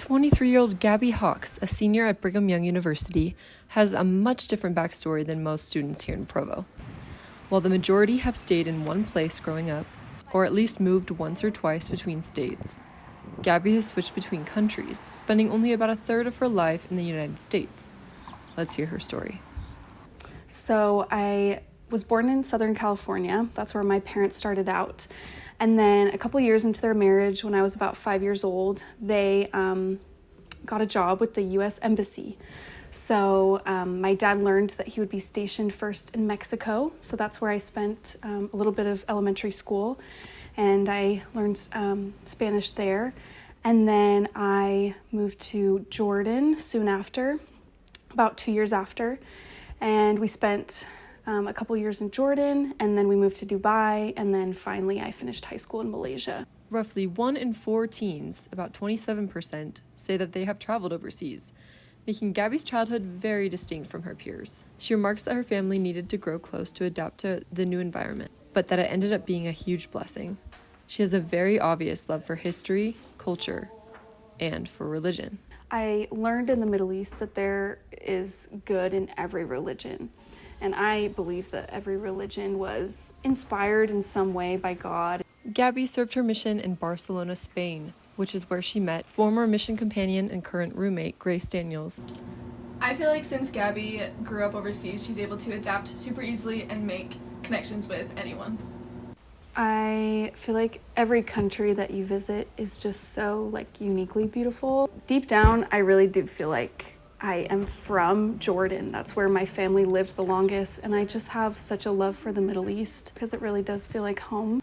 23-year-old Gaby Hawks, a senior at Brigham Young University, has a much different backstory than most students here in Provo. While the majority have stayed in one place growing up, or at least moved once or twice between states, Gaby has switched between countries, spending only about a third of her life in the United States. Let's hear her story. So I was born in Southern California. That's where my parents started out. And then a couple years into their marriage, when I was about 5 years old, they got a job with the U.S. Embassy. So my dad learned that he would be stationed first in Mexico. So that's where I spent a little bit of elementary school. And I learned Spanish there. And then I moved to Jordan soon after, about 2 years after. And we spent a couple years in Jordan, and then we moved to Dubai, and then finally I finished high school in Malaysia. Roughly 1 in 4 teens, about 27%, say that they have traveled overseas, making Gaby's childhood very distinct from her peers. She remarks that her family needed to grow close to adapt to the new environment, but that it ended up being a huge blessing. She has a very obvious love for history, culture, and for religion. I learned in the Middle East that there is good in every religion. And I believe that every religion was inspired in some way by God. Gaby served her mission in Barcelona, Spain, which is where she met former mission companion and current roommate Grace Daniels. I feel like since Gaby grew up overseas, she's able to adapt super easily and make connections with anyone. I feel like every country that you visit is just so uniquely beautiful. Deep down, I really do feel like I am from Jordan. That's where my family lived the longest, and I just have such a love for the Middle East because it really does feel like home.